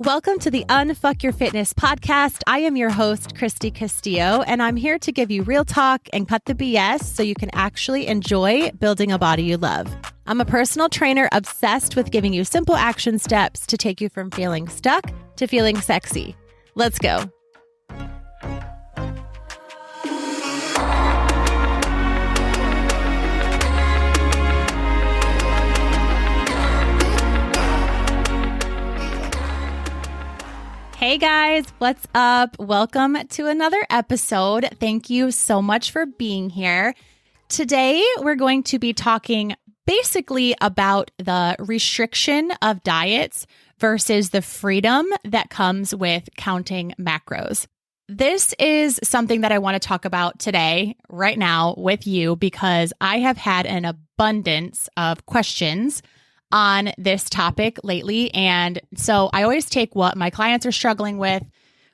Welcome to the Unfuck Your Fitness podcast. I am your host, Christy Castillo, and I'm here to give you real talk and cut the BS so you can actually enjoy building a body you love. I'm a personal trainer obsessed with giving you simple action steps to take you from feeling stuck to feeling sexy. Let's go. Hey guys, what's up? Welcome to another episode. Thank you so much for being here. Today, we're going to be talking basically about the restriction of diets versus the freedom that comes with counting macros. This is something that I want to talk about today, right now, with you, because I have had an abundance of questions on this topic lately. And so I always take what my clients are struggling with,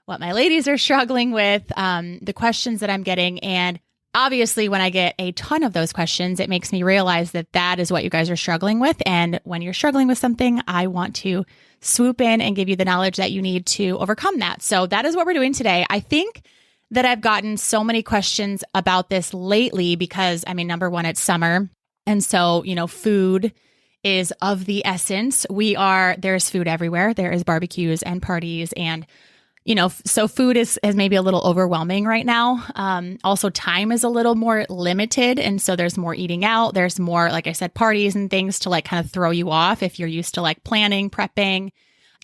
what my ladies are struggling with, the questions that I'm getting. And obviously, when I get a ton of those questions, it makes me realize that that is what you guys are struggling with. And when you're struggling with something, I want to swoop in and give you the knowledge that you need to overcome that. So that is what we're doing today. I think that I've gotten so many questions about this lately because, number one, it's summer. And so, food is of the essence. There's food everywhere. There is barbecues and parties and, so food is maybe a little overwhelming right now. Also time is a little more limited. And so there's more eating out. There's more, like I said, parties and things to kind of throw you off if you're used to planning, prepping.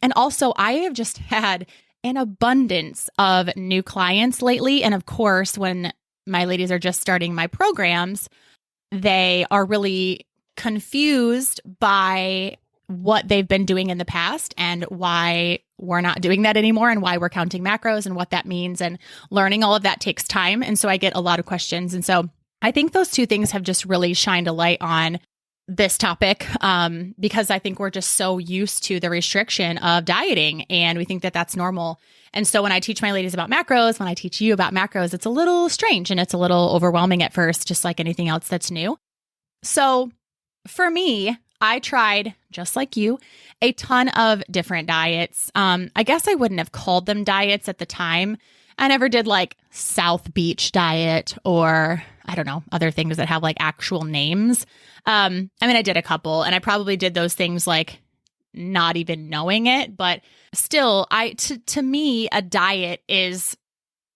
And also I have just had an abundance of new clients lately. And of course, when my ladies are just starting my programs, they are really confused by what they've been doing in the past and why we're not doing that anymore and why we're counting macros and what that means, and learning all of that takes time. And so I get a lot of questions. And so I think those two things have just really shined a light on this topic because I think we're just so used to the restriction of dieting and we think that that's normal. And so when I teach my ladies about macros, when I teach you about macros, it's a little strange and it's a little overwhelming at first, just like anything else that's new. So for me, I tried, just like you, a ton of different diets. I guess I wouldn't have called them diets at the time. I never did South Beach diet or I don't know, other things that have actual names. I did a couple and I probably did those things not even knowing it, but still to me, a diet is,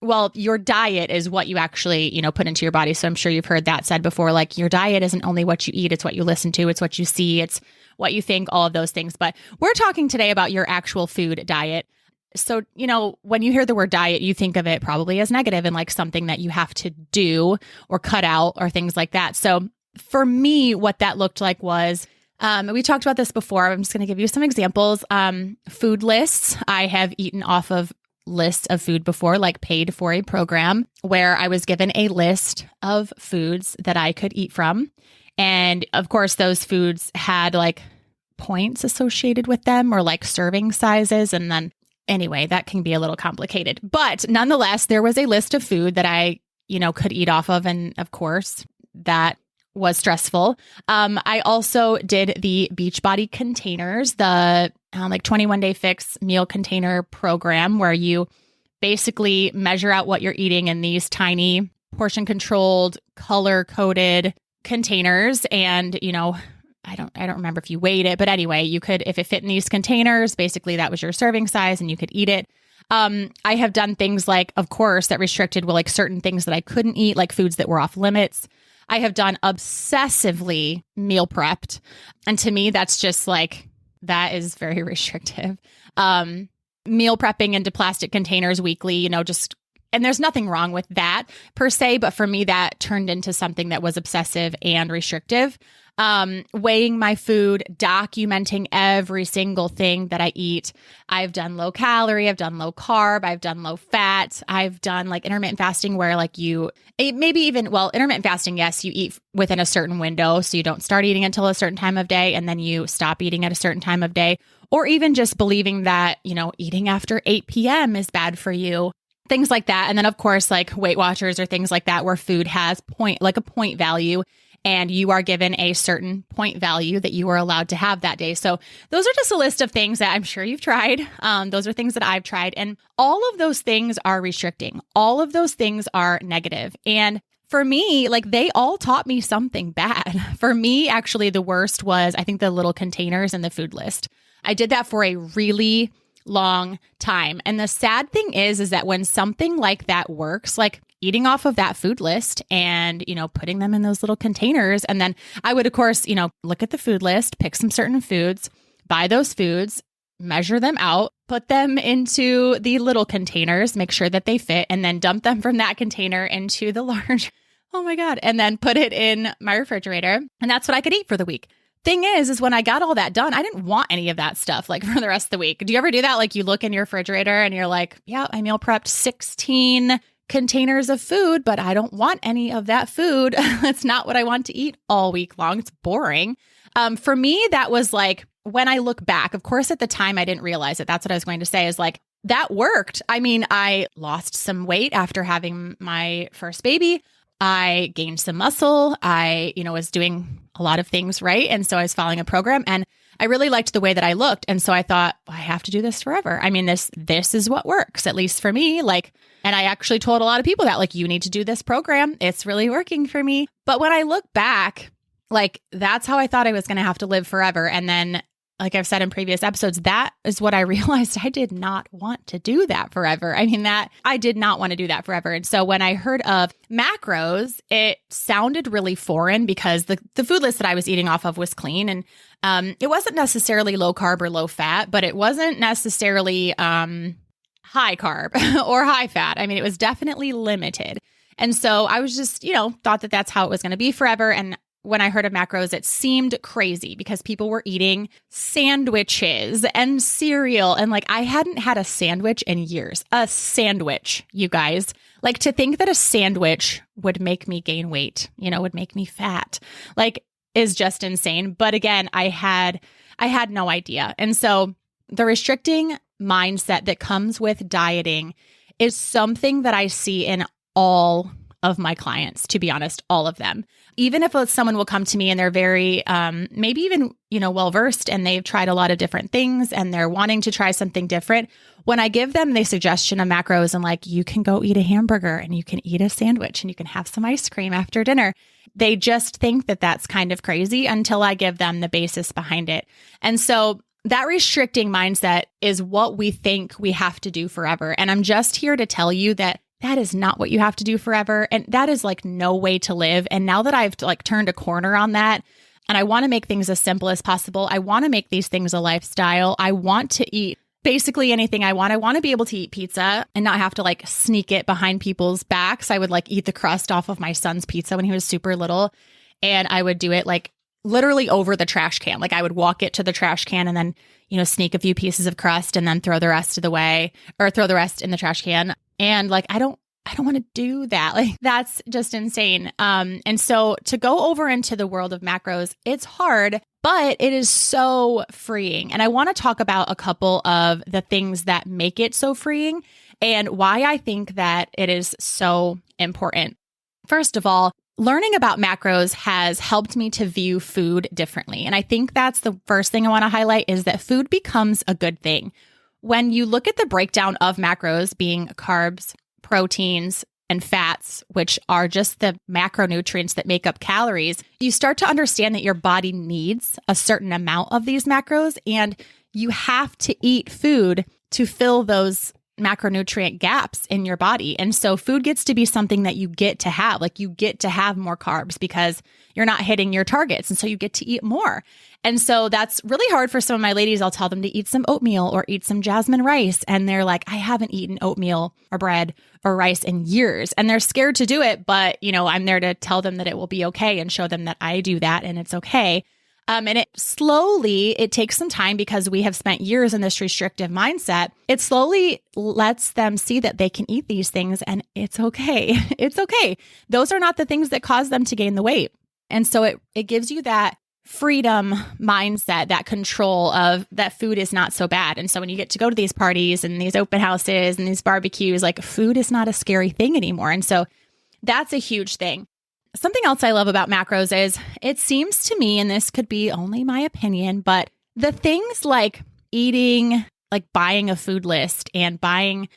well, your diet is what you actually, put into your body. So I'm sure you've heard that said before, your diet isn't only what you eat, it's what you listen to, it's what you see, it's what you think, all of those things. But we're talking today about your actual food diet. So, when you hear the word diet, you think of it probably as negative and something that you have to do or cut out or things like that. So for me, what that looked like was, we talked about this before. I'm just going to give you some examples. Food lists. I have eaten off of lists of food before, paid for a program where I was given a list of foods that I could eat from. And of course, those foods had points associated with them or serving sizes. And then anyway, that can be a little complicated. But nonetheless, there was a list of food that I, could eat off of. And of course, that was stressful. I also did the Beachbody containers, the 21 Day Fix meal container program where you basically measure out what you're eating in these tiny portion controlled, color coded containers. And, I don't remember if you weighed it, but anyway, you could, if it fit in these containers, basically that was your serving size and you could eat it. I have done things of course, that restricted were certain things that I couldn't eat, foods that were off limits. I have done obsessively meal prepped. And to me, that's just that is very restrictive. Meal prepping into plastic containers weekly, and there's nothing wrong with that per se. But for me, that turned into something that was obsessive and restrictive. Weighing my food, documenting every single thing that I eat. I've done low calorie, I've done low carb, I've done low fat. I've done intermittent fasting where intermittent fasting, yes, you eat within a certain window. So you don't start eating until a certain time of day and then you stop eating at a certain time of day, or even just believing that, eating after 8 p.m. is bad for you. Things like that. And then of course, Weight Watchers or things like that, where food has a point value. and you are given a certain point value that you are allowed to have that day. So those are just a list of things that I'm sure you've tried. Those are things that I've tried. And all of those things are restricting. All of those things are negative. And for me, like they all taught me something bad. For me, actually, the worst was, I think, the little containers and the food list. I did that for a really long time. And the sad thing is that when something like that works, like eating off of that food list and, putting them in those little containers. And then I would, of course, look at the food list, pick some certain foods, buy those foods, measure them out, put them into the little containers, make sure that they fit, and then dump them from that container into the large, oh my God, and then put it in my refrigerator. And that's what I could eat for the week. Thing is when I got all that done, I didn't want any of that stuff like for the rest of the week. Do you ever do that? Like you look in your refrigerator and you're like, yeah, I meal prepped 16 containers of food, but I don't want any of that food. That's not what I want to eat all week long. It's boring. For me, that was like, when I look back, of course, at the time, I didn't realize it. That's what I was going to say is like, that worked. I mean, I lost some weight after having my first baby. I gained some muscle. I, was doing a lot of things right. And so I was following a program and I really liked the way that I looked. And so I thought, I have to do this forever. I mean, this is what works, at least for me. Like, and I actually told a lot of people that like, you need to do this program. It's really working for me. But when I look back, like that's how I thought I was going to have to live forever. And then like I've said in previous episodes, that is what I realized I did not want to do that forever. I mean, that I did not want to do that forever. And so when I heard of macros, it sounded really foreign because the food list that I was eating off of was clean. And it wasn't necessarily low carb or low fat, but it wasn't necessarily high carb or high fat. I mean, it was definitely limited. And so I was just, thought that that's how it was going to be forever. And when I heard of macros, it seemed crazy because people were eating sandwiches and cereal. And like, I hadn't had a sandwich in years. A sandwich, you guys. Like to think that a sandwich would make me gain weight, would make me fat, like is just insane. But again, I had no idea. And so the restricting mindset that comes with dieting is something that I see in all of my clients, to be honest, all of them. Even if someone will come to me and they're very, maybe even, well-versed and they've tried a lot of different things and they're wanting to try something different. When I give them the suggestion of macros and like, you can go eat a hamburger and you can eat a sandwich and you can have some ice cream after dinner, they just think that that's kind of crazy until I give them the basis behind it. And so that restricting mindset is what we think we have to do forever. And I'm just here to tell you that is not what you have to do forever. And that is like no way to live. And now that I've like turned a corner on that and I want to make things as simple as possible, I want to make these things a lifestyle. I want to eat basically anything I want. I want to be able to eat pizza and not have to like sneak it behind people's backs. I would like eat the crust off of my son's pizza when he was super little. And I would do it like literally over the trash can. Like I would walk it to the trash can and then, sneak a few pieces of crust and then throw the rest in the trash can. And like, I don't want to do that. Like that's just insane. And so to go over into the world of macros, it's hard, but it is so freeing. And I want to talk about a couple of the things that make it so freeing and why I think that it is so important. First of all, learning about macros has helped me to view food differently. And I think that's the first thing I want to highlight is that food becomes a good thing. When you look at the breakdown of macros being carbs, proteins, and fats, which are just the macronutrients that make up calories, you start to understand that your body needs a certain amount of these macros and you have to eat food to fill those macronutrient gaps in your body. And so food gets to be something that you get to have, like you get to have more carbs because you're not hitting your targets. And so you get to eat more. And so that's really hard for some of my ladies. I'll tell them to eat some oatmeal or eat some jasmine rice. And they're like, I haven't eaten oatmeal or bread or rice in years. And they're scared to do it. But, I'm there to tell them that it will be okay and show them that I do that and it's okay. And it takes some time because we have spent years in this restrictive mindset. It slowly lets them see that they can eat these things and it's okay. It's okay. Those are not the things that cause them to gain the weight. And so it gives you that freedom mindset, that control of that food is not so bad. And so when you get to go to these parties and these open houses and these barbecues, like food is not a scary thing anymore. And so that's a huge thing. something else I love about macros is it seems to me, and this could be only my opinion, but the things like eating, like buying a food list and buying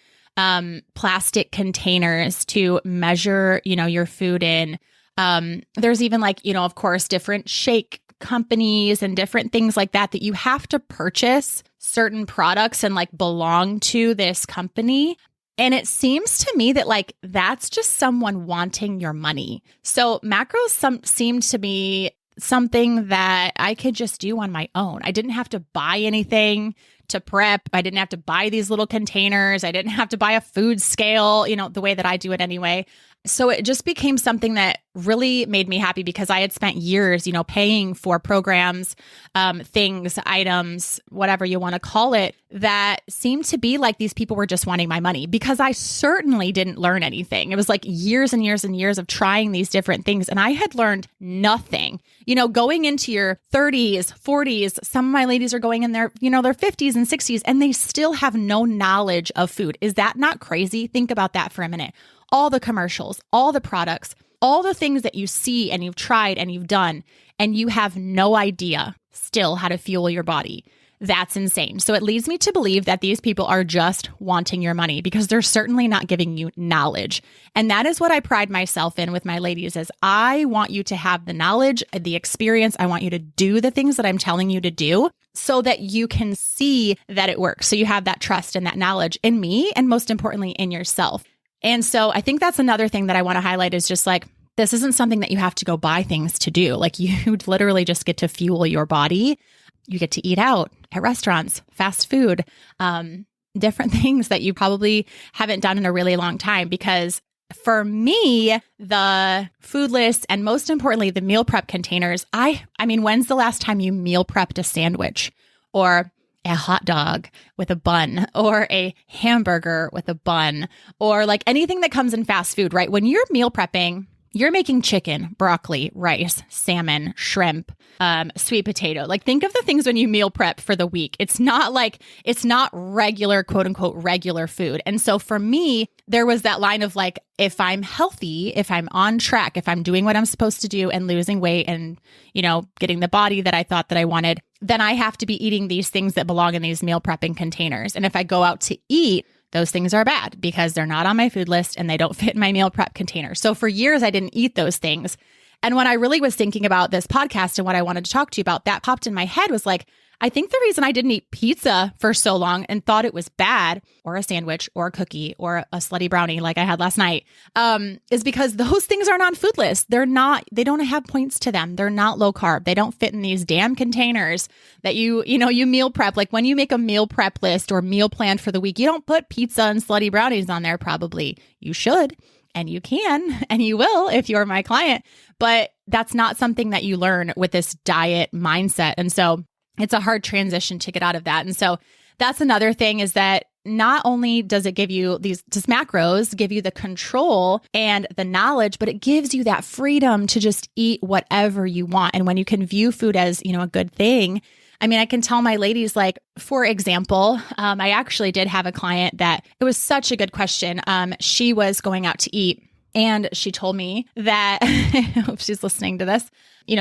plastic containers to measure, your food in. There's even like, of course, different shake companies and different things like that you have to purchase certain products and like belong to this company. And it seems to me that like that's just someone wanting your money. So macros seemed to be something that I could just do on my own. I didn't have to buy anything to prep. I didn't have to buy these little containers. I didn't have to buy a food scale, the way that I do it anyway. So it just became something that really made me happy because I had spent years, paying for programs, things, items, whatever you want to call it, that seemed to be like these people were just wanting my money because I certainly didn't learn anything. It was like years and years and years of trying these different things. And I had learned nothing, going into your 30s, 40s, some of my ladies are going in their 50s and 60s, and they still have no knowledge of food. Is that not crazy? Think about that for a minute. All the commercials, all the products, all the things that you see and you've tried and you've done, and you have no idea still how to fuel your body. That's insane. So it leads me to believe that these people are just wanting your money because they're certainly not giving you knowledge. And that is what I pride myself in with my ladies is I want you to have the knowledge, the experience. I want you to do the things that I'm telling you to do so that you can see that it works. So you have that trust and that knowledge in me and most importantly in yourself. And so I think that's another thing that I want to highlight is just like, this isn't something that you have to go buy things to do. Like you literally just get to fuel your body. You get to eat out at restaurants, fast food, different things that you probably haven't done in a really long time. Because for me, the food list and most importantly, the meal prep containers, I mean, when's the last time you meal prepped a sandwich or a hot dog with a bun or a hamburger with a bun or like anything that comes in fast food, right? When you're meal prepping, you're making chicken, broccoli, rice, salmon, shrimp, sweet potato. Like think of the things when you meal prep for the week. It's not regular, quote unquote, regular food. And so for me, there was that line of like, if I'm healthy, if I'm on track, if I'm doing what I'm supposed to do and losing weight and, getting the body that I thought that I wanted, then I have to be eating these things that belong in these meal prepping containers. And if I go out to eat, those things are bad because they're not on my food list and they don't fit in my meal prep container. So for years, I didn't eat those things. And when I really was thinking about this podcast and what I wanted to talk to you about, that popped in my head was like, I think the reason I didn't eat pizza for so long and thought it was bad, or a sandwich or a cookie or a slutty brownie like I had last night, is because those things aren't on food lists. They don't have points to them. They're not low carb. They don't fit in these damn containers that you meal prep. Like when you make a meal prep list or meal plan for the week, you don't put pizza and slutty brownies on there probably. You should. And you can, and you will if you're my client, but that's not something that you learn with this diet mindset. And so it's a hard transition to get out of that. And so that's another thing is that not only does it give you does macros give you the control and the knowledge, but it gives you that freedom to just eat whatever you want. And when you can view food as, a good thing, I mean, I can tell my ladies, like, for example, I actually did have a client that it was such a good question. She was going out to eat and she told me that, I hope she's listening to this,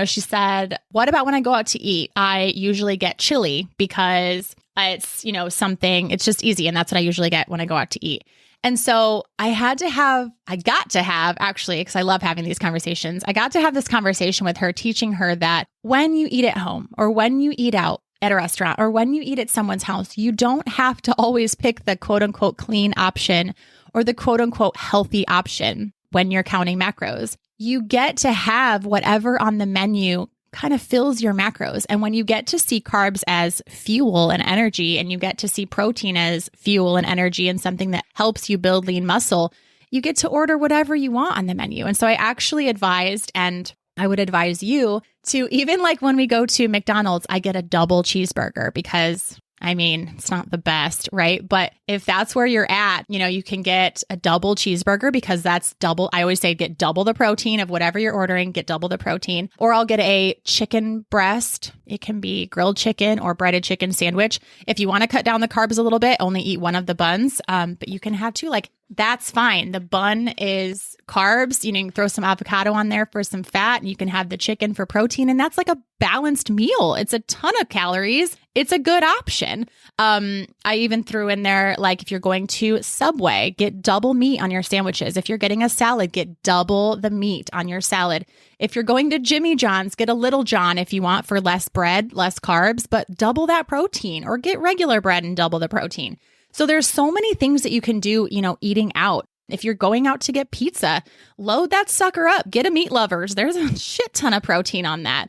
she said, what about when I go out to eat? I usually get chili because it's, something, it's just easy. And that's what I usually get when I go out to eat. And so I got to have, actually, because I love having these conversations, I got to have this conversation with her, teaching her that when you eat at home or when you eat out at a restaurant or when you eat at someone's house, you don't have to always pick the quote unquote clean option or the quote unquote healthy option when you're counting macros. You get to have whatever on the menu kind of fills your macros. And when you get to see carbs as fuel and energy, and you get to see protein as fuel and energy and something that helps you build lean muscle, you get to order whatever you want on the menu. And so I actually advised, and I would advise you to, even like when we go to McDonald's, I get a double cheeseburger because it's not the best, right? But if that's where you're at, you can get a double cheeseburger because that's double. I always say get double the protein of whatever you're ordering, get double the protein. Or I'll get a chicken breast. It can be grilled chicken or breaded chicken sandwich. If you want to cut down the carbs a little bit, only eat one of the buns. But you can have two. Like that's fine. The bun is carbs. You can throw some avocado on there for some fat, and you can have the chicken for protein. And that's like a balanced meal. It's a ton of calories. It's a good option. I even threw in there, like if you're going to Subway, get double meat on your sandwiches. If you're getting a salad, get double the meat on your salad. If you're going to Jimmy John's, get a Little John if you want for less bread, less carbs, but double that protein, or get regular bread and double the protein. So there's so many things that you can do, eating out. If you're going out to get pizza, load that sucker up. Get a Meat Lovers. There's a shit ton of protein on that.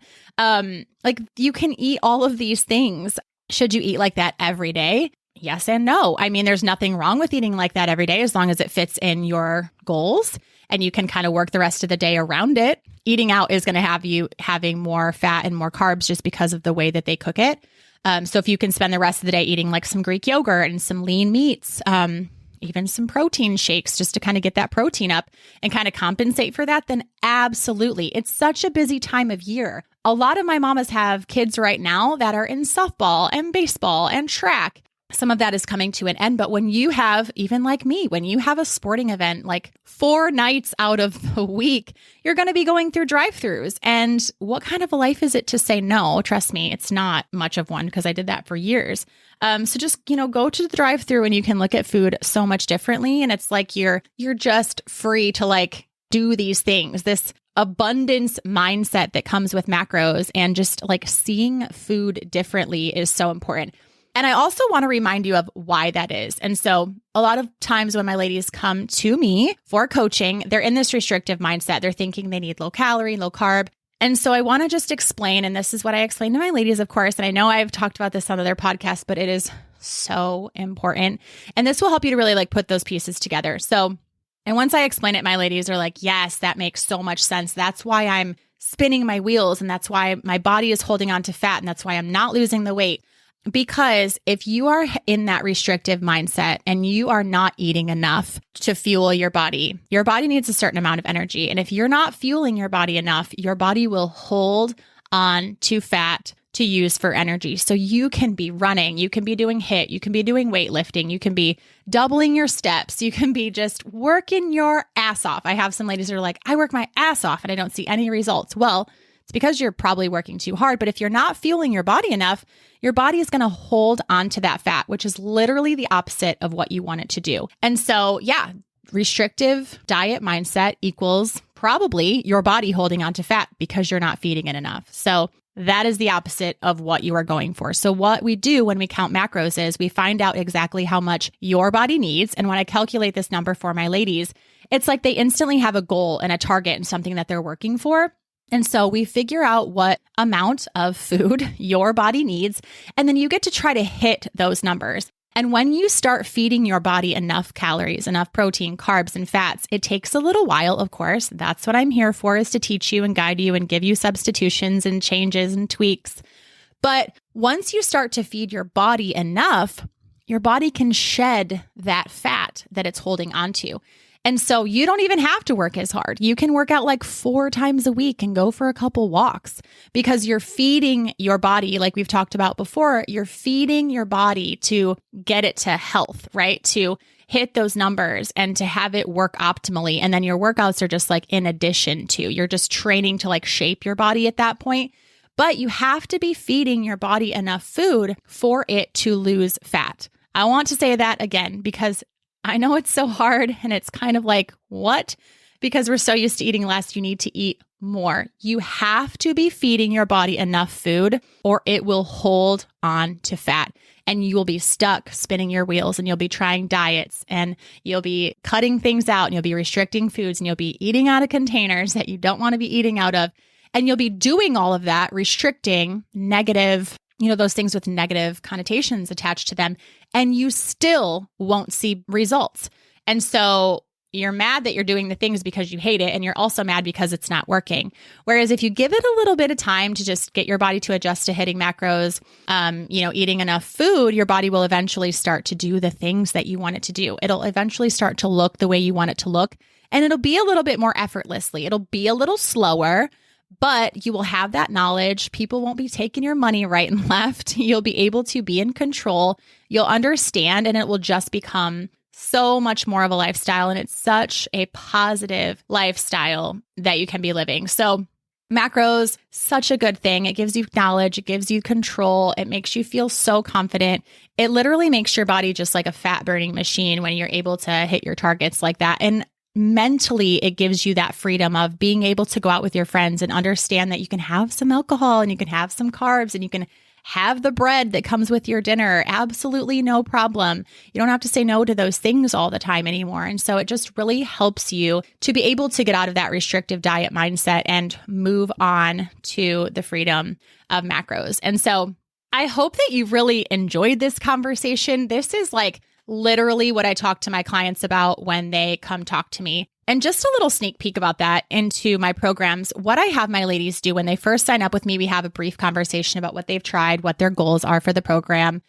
You can eat all of these things. Should you eat like that every day? Yes and no. I mean, there's nothing wrong with eating like that every day as long as it fits in your goals and you can kind of work the rest of the day around it. Eating out is going to have you having more fat and more carbs just because of the way that they cook it. So if you can spend the rest of the day eating like some Greek yogurt and some lean meats, even some protein shakes just to kind of get that protein up and kind of compensate for that, then absolutely. It's such a busy time of year. A lot of my mamas have kids right now that are in softball and baseball and track. Some of that is coming to an end. But when you have, even like me, when you have a sporting event, like 4 nights out of the week, you're going to be going through drive-thrus. And what kind of a life is it to say no? Trust me, it's not much of one because I did that for years. So just, go to the drive-thru and you can look at food so much differently. And it's like you're just free to like do these things, this abundance mindset that comes with macros, and just like seeing food differently is so important. And I also want to remind you of why that is. And so a lot of times when my ladies come to me for coaching, they're in this restrictive mindset. They're thinking they need low calorie, low carb. And so I want to just explain, and this is what I explain to my ladies, of course. And I know I've talked about this on other podcasts, but it is so important. And this will help you to really like put those pieces together. And once I explain it, my ladies are like, yes, that makes so much sense. That's why I'm spinning my wheels. And that's why my body is holding on to fat. And that's why I'm not losing the weight. Because if you are in that restrictive mindset and you are not eating enough to fuel your body needs a certain amount of energy. And if you're not fueling your body enough, your body will hold on to fat to use for energy. So you can be running, you can be doing HIIT, you can be doing weightlifting, you can be doubling your steps, you can be just working your ass off. I have some ladies that are like, I work my ass off and I don't see any results. Well, it's because you're probably working too hard. But if you're not fueling your body enough, your body is going to hold on to that fat, which is literally the opposite of what you want it to do. And so, restrictive diet mindset equals probably your body holding on to fat because you're not feeding it enough. So that is the opposite of what you are going for. So what we do when we count macros is we find out exactly how much your body needs. And when I calculate this number for my ladies, it's like they instantly have a goal and a target and something that they're working for. And so we figure out what amount of food your body needs, and then you get to try to hit those numbers. And when you start feeding your body enough calories, enough protein, carbs, and fats, it takes a little while, of course. That's what I'm here for, is to teach you and guide you and give you substitutions and changes and tweaks. But once you start to feed your body enough, your body can shed that fat that it's holding onto. And so you don't even have to work as hard. You can work out like 4 times a week and go for a couple walks because you're feeding your body, like we've talked about before, you're feeding your body to get it to health, right? To hit those numbers and to have it work optimally. And then your workouts are just like in addition to, you're just training to like shape your body at that point. But you have to be feeding your body enough food for it to lose fat. I want to say that again because I know it's so hard and it's kind of like, what? Because we're so used to eating less, you need to eat more. You have to be feeding your body enough food or it will hold on to fat and you will be stuck spinning your wheels and you'll be trying diets and you'll be cutting things out and you'll be restricting foods and you'll be eating out of containers that you don't want to be eating out of. And you'll be doing all of that, restricting negative, those things with negative connotations attached to them, and you still won't see results. And so you're mad that you're doing the things because you hate it, and you're also mad because it's not working. Whereas if you give it a little bit of time to just get your body to adjust to hitting macros, eating enough food, your body will eventually start to do the things that you want it to do. It'll eventually start to look the way you want it to look, and it'll be a little bit more effortlessly. It'll be a little slower, but you will have that knowledge. People won't be taking your money right and left. You'll be able to be in control. You'll understand, and it will just become so much more of a lifestyle, and it's such a positive lifestyle that you can be living. So macros, such a good thing. It gives you knowledge. It gives you control. It makes you feel so confident. It literally makes your body just like a fat burning machine when you're able to hit your targets like that. And mentally, it gives you that freedom of being able to go out with your friends and understand that you can have some alcohol and you can have some carbs and you can have the bread that comes with your dinner. Absolutely no problem. You don't have to say no to those things all the time anymore. And so it just really helps you to be able to get out of that restrictive diet mindset and move on to the freedom of macros. And so I hope that you really enjoyed this conversation. This is like literally what I talk to my clients about when they come talk to me. And just a little sneak peek about that into my programs. What I have my ladies do when they first sign up with me, we have a brief conversation about what they've tried, what their goals are for the program,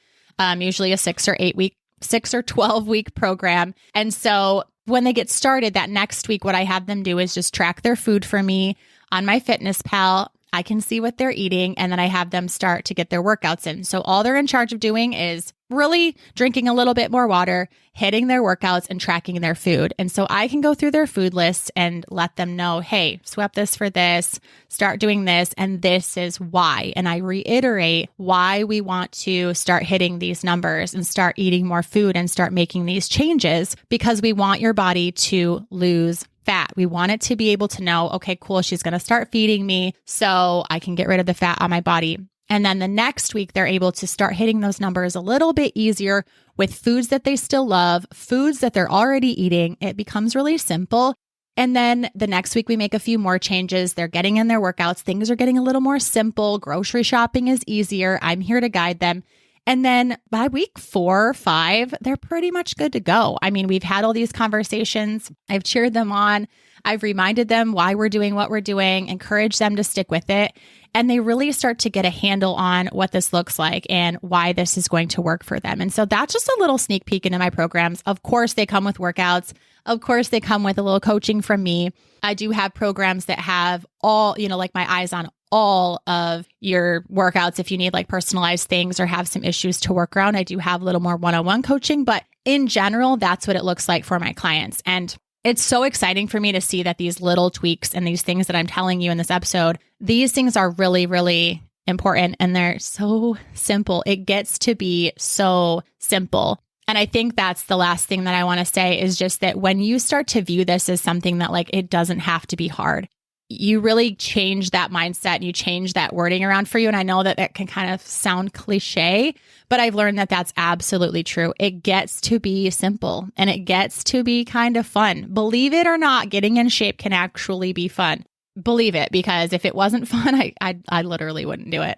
usually a 6 or 12 week program. And so when they get started that next week, what I have them do is just track their food for me on my FitnessPal. I can see what they're eating, and then I have them start to get their workouts in. So all they're in charge of doing is really drinking a little bit more water, hitting their workouts, and tracking their food. And so I can go through their food lists and let them know, hey, swap this for this, start doing this, and this is why. And I reiterate why we want to start hitting these numbers and start eating more food and start making these changes, because we want your body to lose fat. We want it to be able to know, okay, cool, she's going to start feeding me so I can get rid of the fat on my body. And then the next week, they're able to start hitting those numbers a little bit easier with foods that they still love, foods that they're already eating. It becomes really simple. And then the next week, we make a few more changes. They're getting in their workouts. Things are getting a little more simple. Grocery shopping is easier. I'm here to guide them. And then by week 4 or 5, they're pretty much good to go. I mean, we've had all these conversations. I've cheered them on. I've reminded them why we're doing what we're doing, encouraged them to stick with it. And they really start to get a handle on what this looks like and why this is going to work for them. And so that's just a little sneak peek into my programs. Of course, they come with workouts. Of course, they come with a little coaching from me. I do have programs that have all, like my eyes on all of your workouts. If you need like personalized things or have some issues to work around, I do have a little more one-on-one coaching. But in general, that's what it looks like for my clients. And it's so exciting for me to see that these little tweaks and these things that I'm telling you in this episode, these things are really, really important, and they're so simple. It gets to be so simple. And I think that's the last thing that I want to say is just that when you start to view this as something that like it doesn't have to be hard, you really change that mindset and you change that wording around for you. And I know that that can kind of sound cliche, but I've learned that that's absolutely true. It gets to be simple and it gets to be kind of fun. Believe it or not, getting in shape can actually be fun. Believe it, because if it wasn't fun, I literally wouldn't do it.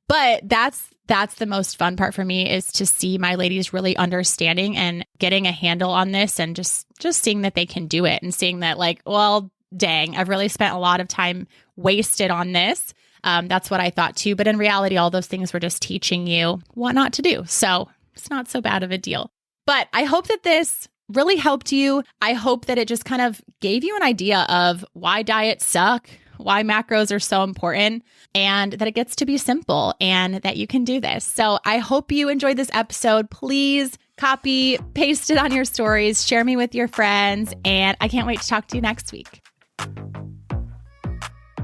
But that's the most fun part for me, is to see my ladies really understanding and getting a handle on this, and just seeing that they can do it, and seeing that like, well, dang, I've really spent a lot of time wasted on this. That's what I thought too. But in reality, all those things were just teaching you what not to do. So it's not so bad of a deal. But I hope that this really helped you. I hope that it just kind of gave you an idea of why diets suck, why macros are so important, and that it gets to be simple and that you can do this. So I hope you enjoyed this episode. Please copy, paste it on your stories, share me with your friends, and I can't wait to talk to you next week.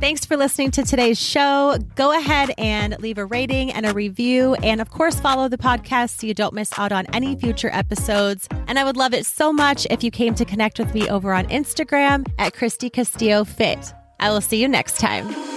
Thanks for listening to today's show. Go ahead and leave a rating and a review. And of course, follow the podcast so you don't miss out on any future episodes. And I would love it so much if you came to connect with me over on Instagram at Christy Castillo Fit. I will see you next time.